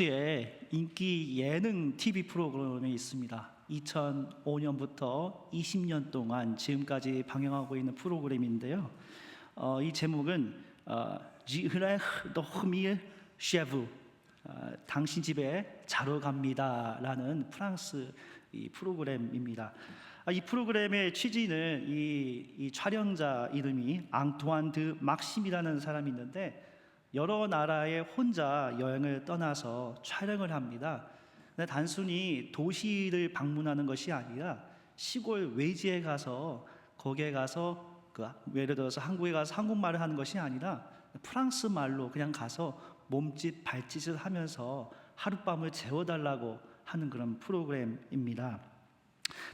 프랑스의 인기 예능 TV 프로그램이 있습니다. 2005년부터 20년 동안 지금까지 방영하고 있는 프로그램인데요. 이 제목은 지흐레흐 도흐밀 셰프, 당신 집에 자러 갑니다라는 프랑스 이 프로그램입니다. 이 프로그램의 취지는 이 촬영자 이름이 앙투안 드 막심이라는 사람이 있는데 여러 나라에 혼자 여행을 떠나서 촬영을 합니다. 근데 단순히 도시를 방문하는 것이 아니라 시골 외지에 가서 거기에 가서 예를 들어서 한국에 가서 한국말을 하는 것이 아니라 프랑스 말로 그냥 가서 몸짓 발짓을 하면서 하룻밤을 재워달라고 하는 그런 프로그램입니다.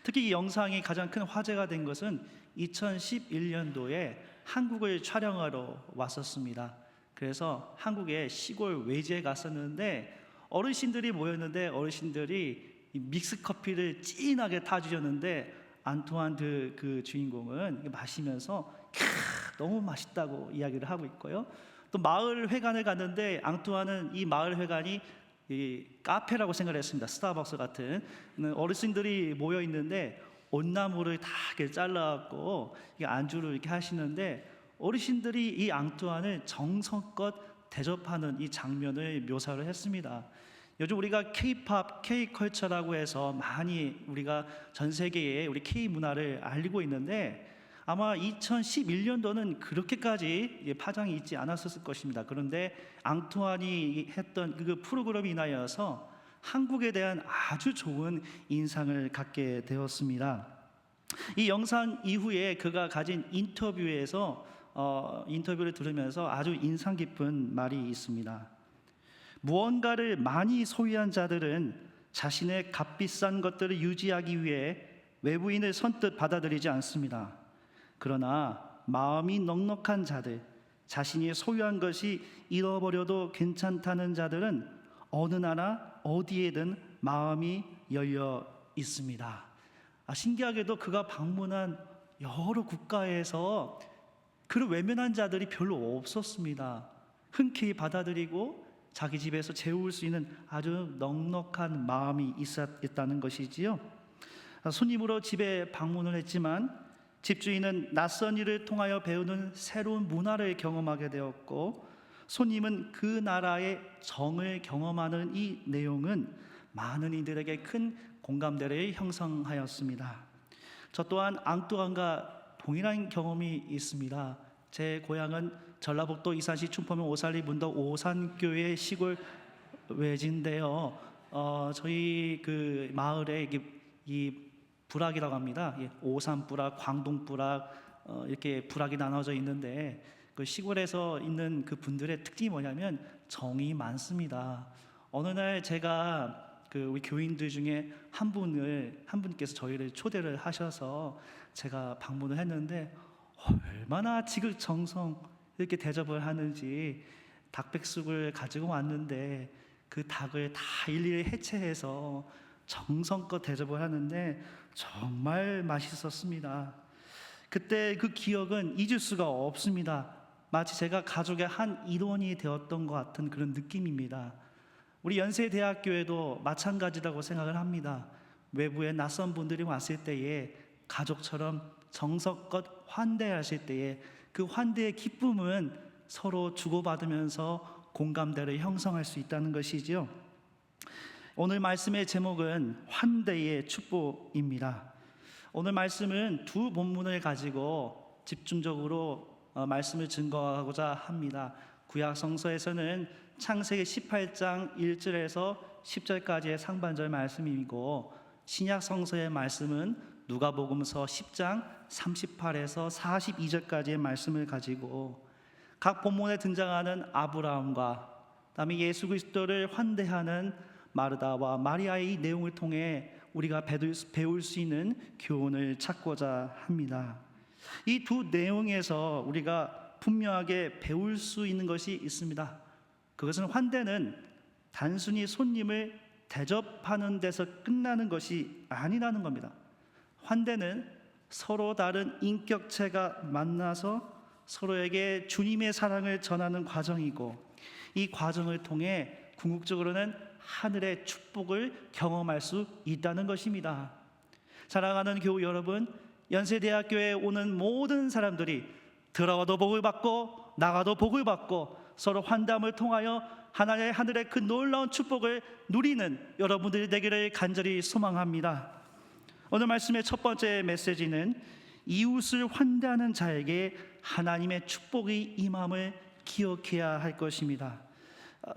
특히 이 영상이 가장 큰 화제가 된 것은 2011년도에 한국을 촬영하러 왔었습니다. 그래서 한국의 시골 외지에 갔었는데 어르신들이 모였는데 어르신들이 믹스 커피를 진하게 타주셨는데 안투안 그 주인공은 마시면서 너무 맛있다고 이야기를 하고 있고요. 또 마을 회관을 갔는데 앙투안은 이 마을 회관이 이 카페라고 생각을 했습니다. 스타벅스 같은 어르신들이 모여 있는데 온나무를 다 이렇게 잘라갖고 안주를 이렇게 하시는데 어르신들이 이 앙투안을 정성껏 대접하는 이 장면을 묘사를 했습니다. 요즘 우리가 K-팝, K-컬처라고 해서 많이 우리가 전 세계에 우리 K-문화를 알리고 있는데 아마 2011년도는 그렇게까지 파장이 있지 않았을 것입니다. 그런데 앙투안이 했던 그 프로그램이 인하여서 한국에 대한 아주 좋은 인상을 갖게 되었습니다. 이 영상 이후에 그가 가진 인터뷰에서 인터뷰를 들으면서 아주 인상 깊은 말이 있습니다. 무언가를 많이 소유한 자들은 자신의 값비싼 것들을 유지하기 위해 외부인을 선뜻 받아들이지 않습니다. 그러나 마음이 넉넉한 자들, 자신이 소유한 것이 잃어버려도 괜찮다는 자들은 어느 나라 어디에든 마음이 열려 있습니다. 신기하게도 그가 방문한 여러 국가에서 그를 외면한 자들이 별로 없었습니다. 흔쾌히 받아들이고 자기 집에서 재울 수 있는 아주 넉넉한 마음이 있었다는 것이지요. 손님으로 집에 방문을 했지만 집주인은 낯선 일을 통하여 배우는 새로운 문화를 경험하게 되었고 손님은 그 나라의 정을 경험하는 이 내용은 많은 이들에게 큰 공감대를 형성하였습니다. 저 또한 앙뚜안과 동일한 경험이 있습니다. 제 고향은 전라북도 이산시 춘포면 오살리 문덕 오산교회 시골 외지인데요. 저희 그 마을에 이 부락이라고 합니다. 오산부락, 광동부락 이렇게 부락이 나눠져 있는데 그 시골에서 있는 그 분들의 특징이 뭐냐면 정이 많습니다. 어느 날 제가 우리 교인들 중에 한 분께서 저희를 초대를 하셔서 제가 방문을 했는데 얼마나 지극정성 이렇게 대접을 하는지 닭백숙을 가지고 왔는데 그 닭을 다 일일이 해체해서 정성껏 대접을 하는데 정말 맛있었습니다. 그때 그 기억은 잊을 수가 없습니다. 마치 제가 가족의 한 일원이 되었던 것 같은 그런 느낌입니다. 우리 연세대학교에도 마찬가지라고 생각을 합니다. 외부에 낯선 분들이 왔을 때에 가족처럼 정성껏 환대하실 때에 그 환대의 기쁨은 서로 주고받으면서 공감대를 형성할 수 있다는 것이지요. 오늘 말씀의 제목은 환대의 축복입니다. 오늘 말씀은 두 본문을 가지고 집중적으로 말씀을 증거하고자 합니다. 구약 성서에서는 창세기 18장 1절에서 10절까지의 상반절 말씀이고 신약 성서의 말씀은 누가복음서 10장 38에서 42절까지의 말씀을 가지고 각 본문에 등장하는 아브라함과 그다음에 예수 그리스도를 환대하는 마르다와 마리아의 이 내용을 통해 우리가 배울 수 있는 교훈을 찾고자 합니다. 이 두 내용에서 우리가 분명하게 배울 수 있는 것이 있습니다. 그것은 환대는 단순히 손님을 대접하는 데서 끝나는 것이 아니라는 겁니다. 환대는 서로 다른 인격체가 만나서 서로에게 주님의 사랑을 전하는 과정이고 이 과정을 통해 궁극적으로는 하늘의 축복을 경험할 수 있다는 것입니다. 사랑하는 교우 여러분, 연세대학교에 오는 모든 사람들이 들어와도 복을 받고 나가도 복을 받고 서로 환담을 통하여 하늘의 그 놀라운 축복을 누리는 여러분들이 되기를 간절히 소망합니다. 오늘 말씀의 첫 번째 메시지는 이웃을 환대하는 자에게 하나님의 축복이 임함을 기억해야 할 것입니다.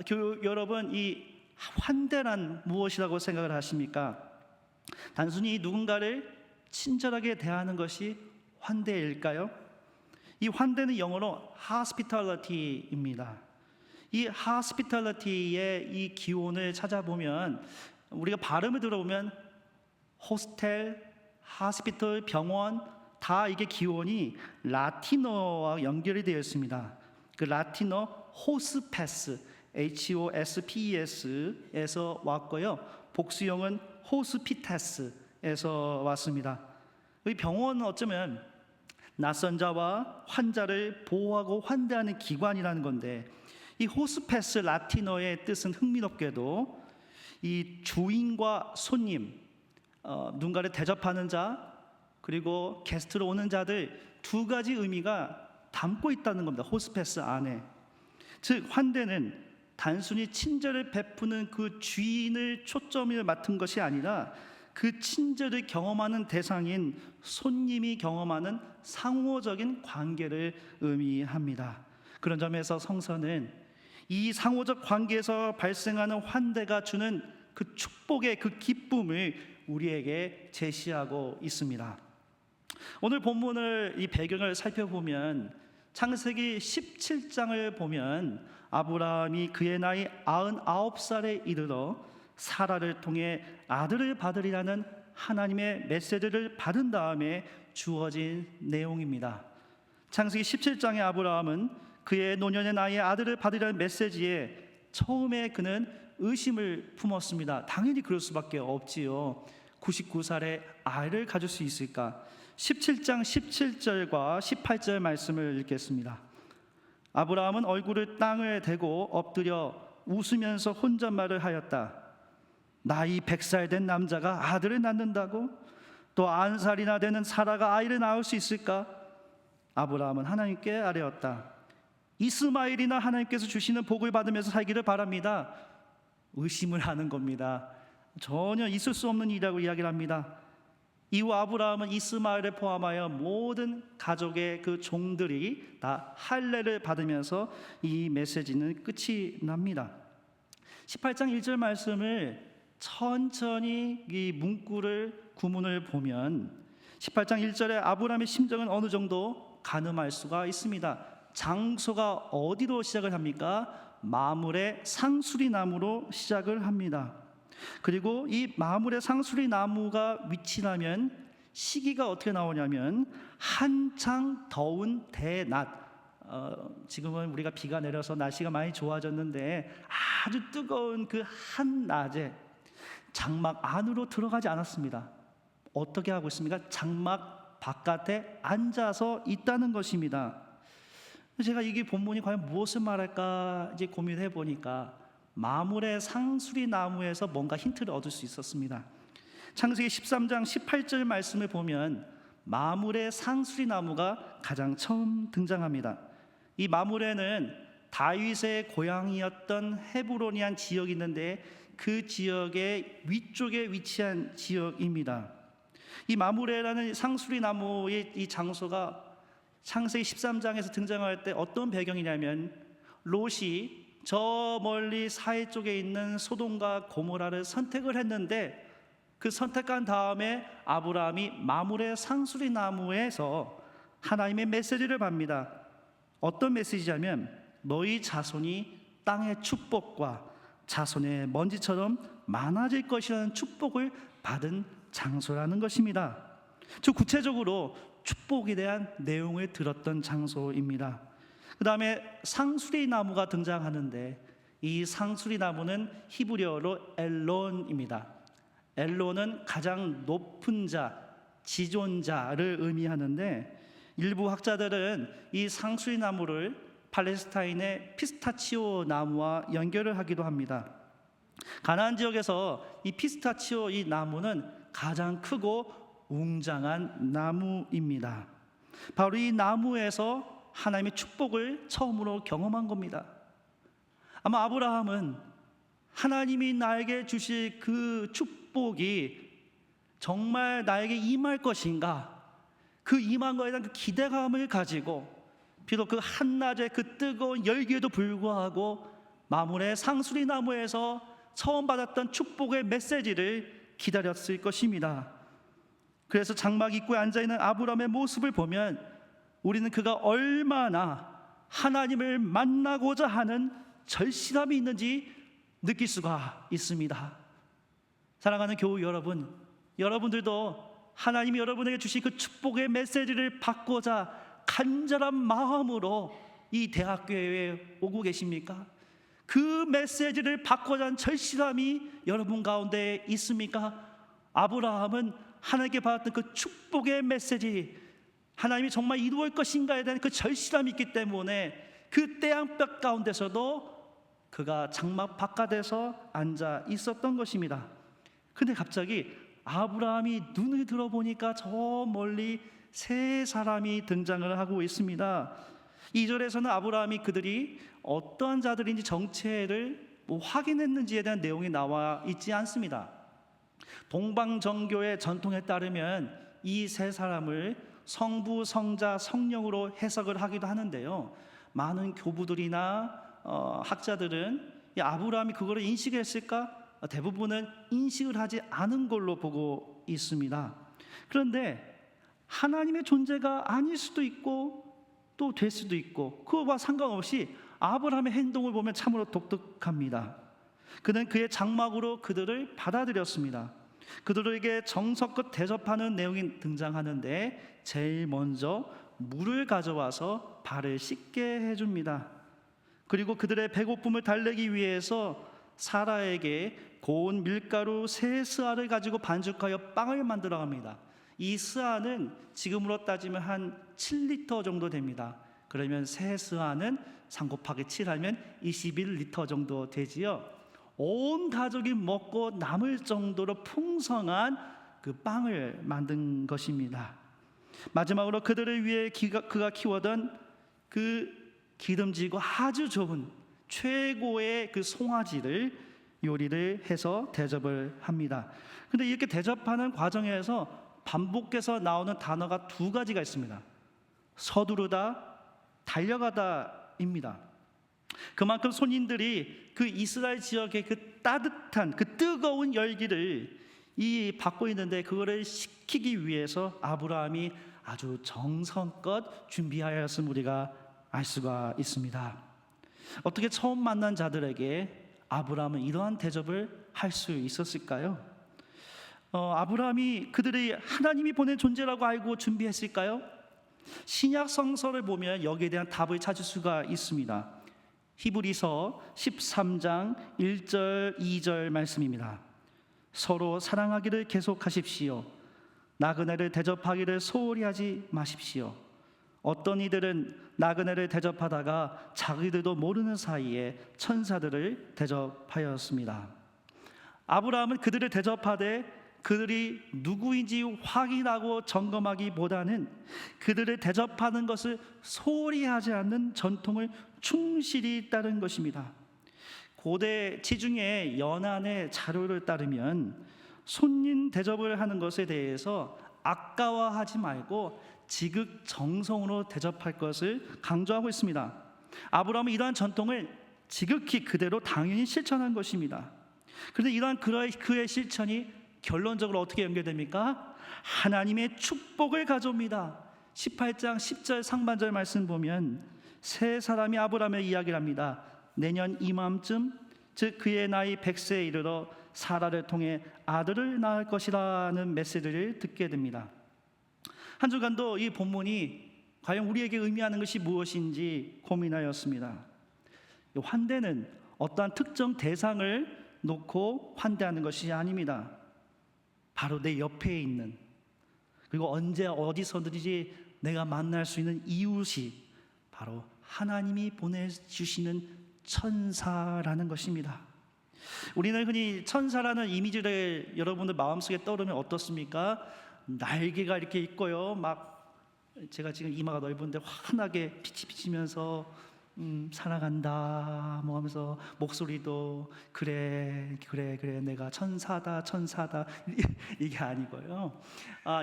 교육 여러분, 이 환대란 무엇이라고 생각을 하십니까? 단순히 누군가를 친절하게 대하는 것이 환대일까요? 이 환대는 영어로 hospitality입니다. 이 hospitality의 이 기원을 찾아보면 우리가 발음을 들어보면 호스텔, 하스피털, 병원 다 이게 기원이 라틴어와 연결이 되어 있습니다. 그 라틴어 호스페스, HOSPES에서 왔고요. 복수형은 호스피테스에서 왔습니다. 이 병원은 어쩌면 낯선 자와 환자를 보호하고 환대하는 기관이라는 건데, 이 호스페스 라틴어의 뜻은 흥미롭게도 이 주인과 손님, 누군가를 대접하는 자 그리고 게스트로 오는 자들 두 가지 의미가 담고 있다는 겁니다. 호스페스 안에. 즉 환대는 단순히 친절을 베푸는 그 주인을 초점을 맡은 것이 아니라 그 친절을 경험하는 대상인 손님이 경험하는 상호적인 관계를 의미합니다. 그런 점에서 성서는 이 상호적 관계에서 발생하는 환대가 주는 그 축복의 그 기쁨을 우리에게 제시하고 있습니다. 오늘 본문을 이 배경을 살펴보면 창세기 17장을 보면 아브라함이 그의 나이 99살에 이르러 사라를 통해 아들을 받으리라는 하나님의 메시지를 받은 다음에 주어진 내용입니다. 창세기 17장의 아브라함은 그의 노년의 나이에 아들을 받으리라는 메시지에 처음에 그는 의심을 품었습니다. 당연히 그럴 수밖에 없지요. 99살에 아이를 가질 수 있을까? 17장 17절과 18절 말씀을 읽겠습니다. 아브라함은 얼굴을 땅에 대고 엎드려 웃으면서 혼잣말을 하였다. 나이 100살 된 남자가 아들을 낳는다고? 또 90살이나 되는 사라가 아이를 낳을 수 있을까? 아브라함은 하나님께 아뢰었다. 이스마엘이나 하나님께서 주시는 복을 받으면서 살기를 바랍니다. 의심을 하는 겁니다. 전혀 있을 수 없는 일이라고 이야기를 합니다. 이후 아브라함은 이스마엘을 포함하여 모든 가족의 그 종들이 다 할례를 받으면서 이 메시지는 끝이 납니다. 18장 1절 말씀을 천천히 이 문구를 구문을 보면 18장 1절에 아브라함의 심정은 어느 정도 가늠할 수가 있습니다. 장소가 어디로 시작을 합니까? 마물의 상수리 나무로 시작을 합니다. 그리고 이 마물의 상수리 나무가 위치라면 시기가 어떻게 나오냐면 한창 더운 대낮, 지금은 우리가 비가 내려서 날씨가 많이 좋아졌는데 아주 뜨거운 그 한낮에 장막 안으로 들어가지 않았습니다. 어떻게 하고 있습니까? 장막 바깥에 앉아서 있다는 것입니다. 제가 이게 본문이 과연 무엇을 말할까 이제 고민해 보니까 마물의 상수리 나무에서 뭔가 힌트를 얻을 수 있었습니다. 창세기 13장 18절 말씀을 보면 마물의 상수리 나무가 가장 처음 등장합니다. 이 마물에는 다윗의 고향이었던 헤브론이란 지역이 있는데 그 지역의 위쪽에 위치한 지역입니다. 이 마물에라는 상수리 나무의 이 장소가 창세기 13장에서 등장할 때 어떤 배경이냐면 롯이 저 멀리 사해 쪽에 있는 소돔과 고모라를 선택을 했는데 그 선택한 다음에 아브라함이 마물의 상수리 나무에서 하나님의 메시지를 받습니다. 어떤 메시지냐면 너희 자손이 땅의 축복과 자손의 먼지처럼 많아질 것이라는 축복을 받은 장소라는 것입니다. 즉 구체적으로 축복에 대한 내용을 들었던 장소입니다. 그 다음에 상수리 나무가 등장하는데 이 상수리 나무는 히브리어로 엘론입니다. 엘론은 가장 높은 자, 지존자를 의미하는데 일부 학자들은 이 상수리 나무를 팔레스타인의 피스타치오 나무와 연결을 하기도 합니다. 가나안 지역에서 이 피스타치오 이 나무는 가장 크고 웅장한 나무입니다. 바로 이 나무에서 하나님의 축복을 처음으로 경험한 겁니다. 아마 아브라함은 하나님이 나에게 주실 그 축복이 정말 나에게 임할 것인가, 그 임한 것에 대한 그 기대감을 가지고 비록 그 한낮의 그 뜨거운 열기에도 불구하고 마물의 상수리 나무에서 처음 받았던 축복의 메시지를 기다렸을 것입니다. 그래서 장막 입구에 앉아있는 아브라함의 모습을 보면 우리는 그가 얼마나 하나님을 만나고자 하는 절실함이 있는지 느낄 수가 있습니다. 사랑하는 교우 여러분, 여러분들도 하나님이 여러분에게 주신 그 축복의 메시지를 받고자 간절한 마음으로 이 대학교에 오고 계십니까? 그 메시지를 받고자 하는 절실함이 여러분 가운데 있습니까? 아브라함은 하나님께 받았던 그 축복의 메시지, 하나님이 정말 이루을 것인가에 대한 그 절실함이 있기 때문에 그 태양볕 가운데서도 그가 장막 바깥에서 앉아 있었던 것입니다. 근데 갑자기 아브라함이 눈을 들어보니까 저 멀리 세 사람이 등장을 하고 있습니다. 2절에서는 아브라함이 그들이 어떠한 자들인지 정체를 확인했는지에 대한 내용이 나와 있지 않습니다. 동방정교의 전통에 따르면 이 세 사람을 성부, 성자, 성령으로 해석을 하기도 하는데요, 많은 교부들이나 학자들은 아브라함이 그거를 인식했을까? 대부분은 인식을 하지 않은 걸로 보고 있습니다. 그런데 하나님의 존재가 아닐 수도 있고 또 될 수도 있고, 그와 상관없이 아브라함의 행동을 보면 참으로 독특합니다. 그는 그의 장막으로 그들을 받아들였습니다. 그들에게 정성껏 대접하는 내용이 등장하는데 제일 먼저 물을 가져와서 발을 씻게 해줍니다. 그리고 그들의 배고픔을 달래기 위해서 사라에게 고운 밀가루 세 스아를 가지고 반죽하여 빵을 만들어 갑니다. 이 스아는 지금으로 따지면 한 7리터 정도 됩니다. 그러면 세 스아는 3 곱하기 7하면 21리터 정도 되지요. 온 가족이 먹고 남을 정도로 풍성한 그 빵을 만든 것입니다. 마지막으로 그들을 위해 그가 키워던 그 기름지고 아주 좋은 최고의 그 송아지를 요리를 해서 대접을 합니다. 근데 이렇게 대접하는 과정에서 반복해서 나오는 단어가 두 가지가 있습니다. 서두르다, 달려가다입니다. 그만큼 손님들이 그 이스라엘 지역의 그 따뜻한 그 뜨거운 열기를 받고 있는데 그거를 식히기 위해서 아브라함이 아주 정성껏 준비하였음을 우리가 알 수가 있습니다. 어떻게 처음 만난 자들에게 아브라함은 이러한 대접을 할 수 있었을까요? 아브라함이 그들이 하나님이 보낸 존재라고 알고 준비했을까요? 신약 성서를 보면 여기에 대한 답을 찾을 수가 있습니다. 히브리서 13장 1절 2절 말씀입니다. 서로 사랑하기를 계속하십시오. 나그네를 대접하기를 소홀히 하지 마십시오. 어떤 이들은 나그네를 대접하다가 자기들도 모르는 사이에 천사들을 대접하였습니다. 아브라함은 그들을 대접하되 그들이 누구인지 확인하고 점검하기보다는 그들을 대접하는 것을 소홀히 하지 않는 전통을 충실히 따른 것입니다. 고대 지중해 연안의 자료를 따르면 손님 대접을 하는 것에 대해서 아까워하지 말고 지극정성으로 대접할 것을 강조하고 있습니다. 아브라함은 이러한 전통을 지극히 그대로 당연히 실천한 것입니다. 그런데 이러한 그의 실천이 결론적으로 어떻게 연결됩니까? 하나님의 축복을 가져옵니다. 18장 10절 상반절 말씀 보면 세 사람이 아브라함의 이야기를 합니다. 내년 이맘쯤 즉 그의 나이 100세에 이르러 사라를 통해 아들을 낳을 것이라는 메시지를 듣게 됩니다. 한 주간도 이 본문이 과연 우리에게 의미하는 것이 무엇인지 고민하였습니다. 환대는 어떠한 특정 대상을 놓고 환대하는 것이 아닙니다. 바로 내 옆에 있는, 그리고 언제 어디서든지 내가 만날 수 있는 이웃이 바로 하나님이 보내주시는 천사라는 것입니다. 우리는 흔히 천사라는 이미지를 여러분들 마음속에 떠오르면 어떻습니까? 날개가 이렇게 있고요. 막 제가 지금 이마가 넓은데 환하게 빛이 비치면서 사랑한다 뭐 하면서 목소리도 그래 내가 천사다 이게 아니고요.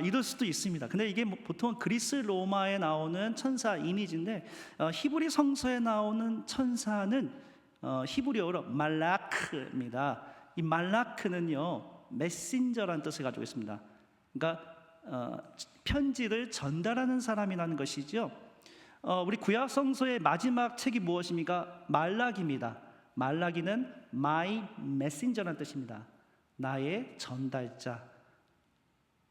이럴 수도 있습니다. 근데 이게 보통 그리스 로마에 나오는 천사 이미지인데 히브리 성서에 나오는 천사는 히브리어로 말라크입니다. 이 말라크는요 메신저라는 뜻을 가지고 있습니다. 그러니까 편지를 전달하는 사람이라는 것이죠. 우리 구약 성서의 마지막 책이 무엇입니까? 말라기입니다. 말라기는 my messenger라는 뜻입니다. 나의 전달자.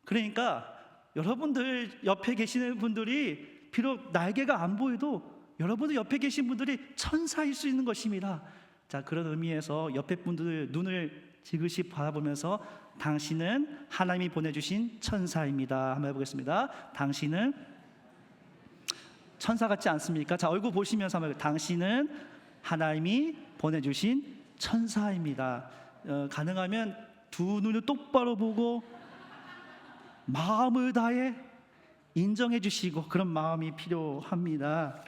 그러니까 여러분들 옆에 계시는 분들이 비록 날개가 안 보여도 여러분들 옆에 계신 분들이 천사일 수 있는 것입니다. 자, 그런 의미에서 옆에 분들 눈을 지그시 바라보면서 당신은 하나님이 보내주신 천사입니다. 한번 해보겠습니다. 당신은 천사 같지 않습니까? 자, 얼굴 보시면서 한번 당신은 하나님이 보내주신 천사입니다. 가능하면 두 눈을 똑바로 보고 마음을 다해 인정해 주시고 그런 마음이 필요합니다.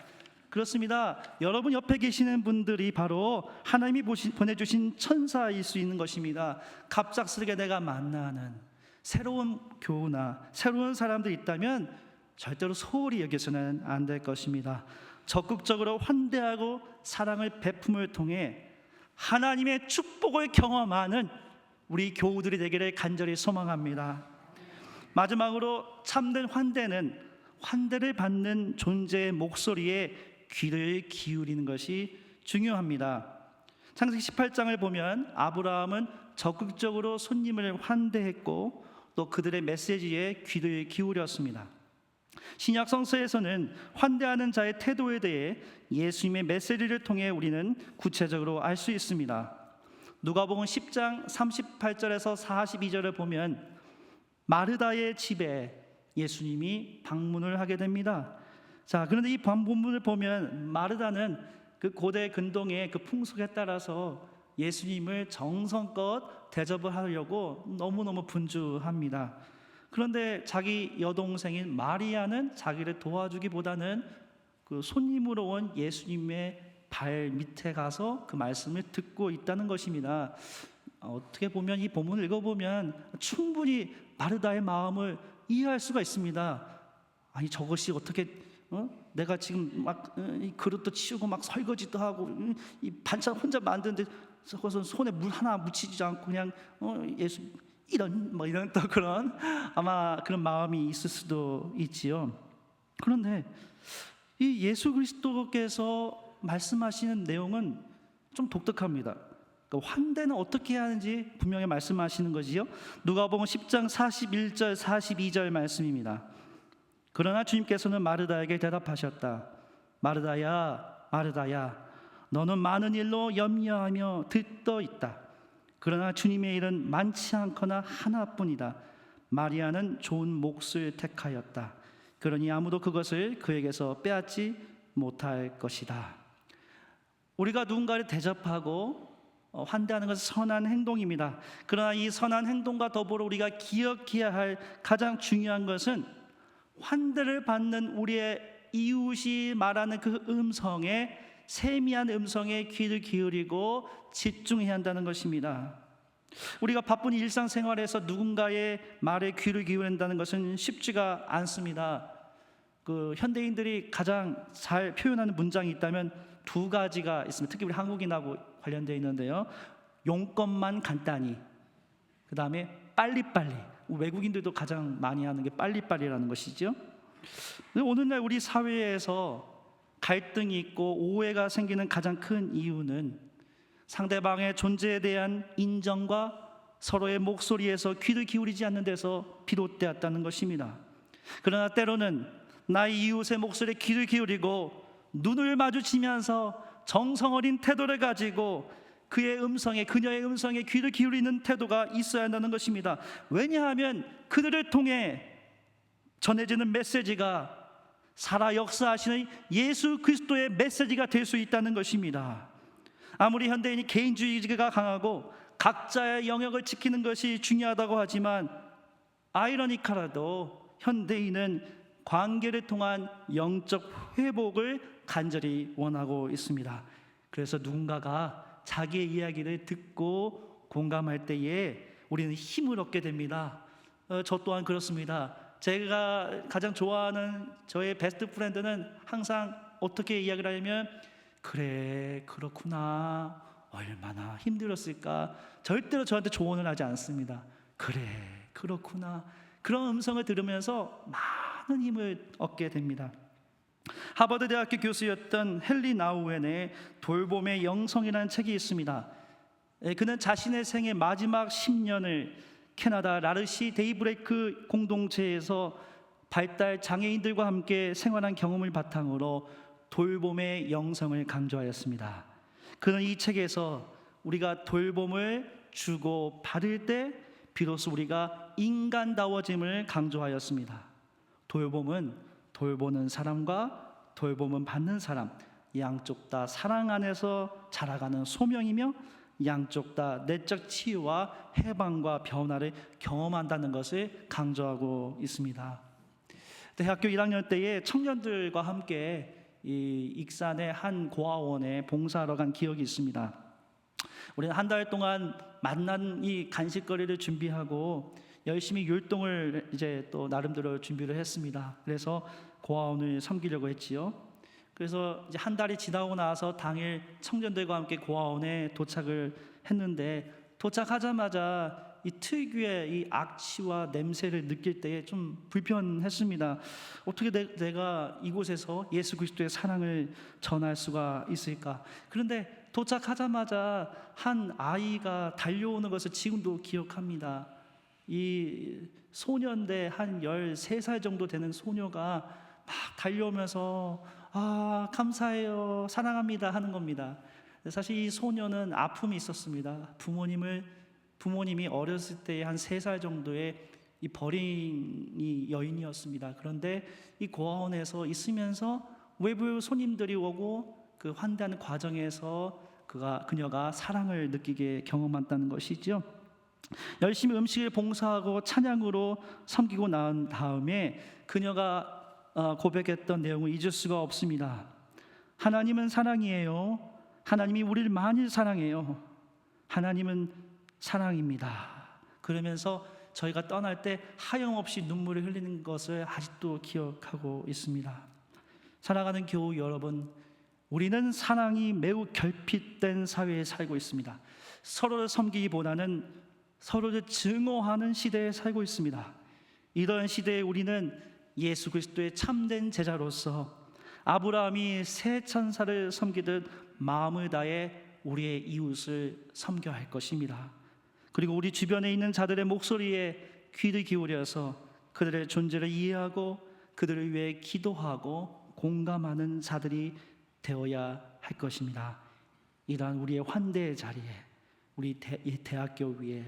그렇습니다. 여러분 옆에 계시는 분들이 바로 하나님이 보내주신 천사일 수 있는 것입니다. 갑작스럽게 내가 만나는 새로운 교우나 새로운 사람들이 있다면 절대로 소홀히 여겨서는 안 될 것입니다. 적극적으로 환대하고 사랑을 베품을 통해 하나님의 축복을 경험하는 우리 교우들이 되기를 간절히 소망합니다. 마지막으로 참된 환대는 환대를 받는 존재의 목소리에 귀를 기울이는 것이 중요합니다. 창세기 18장을 보면 아브라함은 적극적으로 손님을 환대했고 또 그들의 메시지에 귀를 기울였습니다. 신약 성서에서는 환대하는 자의 태도에 대해 예수님의 메시지를 통해 우리는 구체적으로 알 수 있습니다. 누가복음 10장 38절에서 42절을 보면 마르다의 집에 예수님이 방문을 하게 됩니다. 자, 그런데 이 본문을 보면 마르다는 그 고대 근동의 그 풍속에 따라서 예수님을 정성껏 대접을 하려고 너무너무 분주합니다. 그런데 자기 여동생인 마리아는 자기를 도와주기보다는 그 손님으로 온 예수님의 발 밑에 가서 그 말씀을 듣고 있다는 것입니다. 어떻게 보면 이 본문을 읽어보면 충분히 마르다의 마음을 이해할 수가 있습니다. 아니 저것이 어떻게 내가 지금 막 이 그릇도 치우고 막 설거지도 하고 이 반찬 혼자 만드는데 저것은 손에 물 하나 묻히지 않고 그냥 예수 이런 또 그런 아마 그런 마음이 있을 수도 있지요. 그런데 이 예수 그리스도께서 말씀하시는 내용은 좀 독특합니다. 그러니까 환대는 어떻게 해야 하는지 분명히 말씀하시는 거지요. 누가복음 10장 41절 42절 말씀입니다. 그러나 주님께서는 마르다에게 대답하셨다. 마르다야 마르다야 너는 많은 일로 염려하며 들떠 있다. 그러나 주님의 일은 많지 않거나 하나뿐이다. 마리아는 좋은 몫을 택하였다. 그러니 아무도 그것을 그에게서 빼앗지 못할 것이다. 우리가 누군가를 대접하고 환대하는 것은 선한 행동입니다. 그러나 이 선한 행동과 더불어 우리가 기억해야 할 가장 중요한 것은 환대를 받는 우리의 이웃이 말하는 그 음성에 세미한 음성에 귀를 기울이고 집중해야 한다는 것입니다. 우리가 바쁜 일상생활에서 누군가의 말에 귀를 기울인다는 것은 쉽지가 않습니다. 그 현대인들이 가장 잘 표현하는 문장이 있다면 두 가지가 있습니다. 특히 우리 한국인하고 관련되어 있는데요. 용건만 간단히, 그 다음에 빨리빨리. 외국인들도 가장 많이 하는 게 빨리빨리라는 것이죠. 오늘날 우리 사회에서 갈등이 있고 오해가 생기는 가장 큰 이유는 상대방의 존재에 대한 인정과 서로의 목소리에서 귀를 기울이지 않는 데서 비롯되었다는 것입니다. 그러나 때로는 나의 이웃의 목소리에 귀를 기울이고 눈을 마주치면서 정성 어린 태도를 가지고 그의 음성에, 그녀의 음성에 귀를 기울이는 태도가 있어야 한다는 것입니다. 왜냐하면 그들을 통해 전해지는 메시지가 살아 역사하시는 예수 그리스도의 메시지가 될 수 있다는 것입니다. 아무리 현대인이 개인주의가 강하고 각자의 영역을 지키는 것이 중요하다고 하지만 아이러니컬하도 현대인은 관계를 통한 영적 회복을 간절히 원하고 있습니다. 그래서 누군가가 자기의 이야기를 듣고 공감할 때에 우리는 힘을 얻게 됩니다. 저 또한 그렇습니다. 제가 가장 좋아하는 저의 베스트 프렌드는 항상 어떻게 이야기를 하냐면, 그래 그렇구나, 얼마나 힘들었을까. 절대로 저한테 조언을 하지 않습니다. 그래 그렇구나. 그런 음성을 들으면서 많은 힘을 얻게 됩니다. 하버드 대학교 교수였던 헨리 나우엔의 돌봄의 영성이라는 책이 있습니다. 그는 자신의 생의 마지막 10년을 캐나다 라르시 데이브레이크 공동체에서 발달 장애인들과 함께 생활한 경험을 바탕으로 돌봄의 영성을 강조하였습니다. 그는 이 책에서 우리가 돌봄을 주고 받을 때 비로소 우리가 인간다워짐을 강조하였습니다. 돌봄은 돌보는 사람과 돌봄은 받는 사람, 양쪽 다 사랑 안에서 자라가는 소명이며 양쪽 다 내적 치유와 해방과 변화를 경험한다는 것을 강조하고 있습니다. 대학교 1학년 때에 청년들과 함께 이 익산의 한 고아원에 봉사하러 간 기억이 있습니다. 우리는 한 달 동안 만난 이 간식거리를 준비하고 열심히 율동을 이제 또 나름대로 준비를 했습니다. 그래서 고아원을 섬기려고 했지요. 그래서 이제 한 달이 지나고 나서 당일 청년들과 함께 고아원에 도착을 했는데, 도착하자마자 이 특유의 이 악취와 냄새를 느낄 때에 좀 불편했습니다. 어떻게 내가 이곳에서 예수 그리스도의 사랑을 전할 수가 있을까? 그런데 도착하자마자 한 아이가 달려오는 것을 지금도 기억합니다. 이 소년대 한 13살 정도 되는 소녀가 막 달려오면서 감사해요, 사랑합니다 하는 겁니다. 사실 이 소녀는 아픔이 있었습니다. 부모님이 어렸을 때 한 3살 정도의 이 버린 이 여인이었습니다. 그런데 이 고아원에서 있으면서 외부 손님들이 오고 그 환대하는 과정에서 그녀가 사랑을 느끼게 경험한다는 것이죠. 열심히 음식을 봉사하고 찬양으로 섬기고 난 다음에 그녀가 고백했던 내용을 잊을 수가 없습니다. 하나님은 사랑이에요. 하나님이 우리를 많이 사랑해요. 하나님은 사랑입니다. 그러면서 저희가 떠날 때 하염없이 눈물을 흘리는 것을 아직도 기억하고 있습니다. 사랑하는 교우 여러분, 우리는 사랑이 매우 결핍된 사회에 살고 있습니다. 서로를 섬기기보다는 서로를 증오하는 시대에 살고 있습니다. 이런 시대에 우리는 예수 그리스도의 참된 제자로서 아브라함이 새 천사를 섬기듯 마음을 다해 우리의 이웃을 섬겨야 할 것입니다. 그리고 우리 주변에 있는 자들의 목소리에 귀를 기울여서 그들의 존재를 이해하고 그들을 위해 기도하고 공감하는 자들이 되어야 할 것입니다. 이러한 우리의 환대의 자리에, 우리 대학교 위에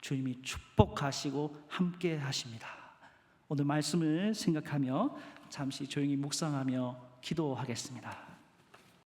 주님이 축복하시고 함께 하십니다. 오늘 말씀을 생각하며 잠시 조용히 묵상하며 기도하겠습니다.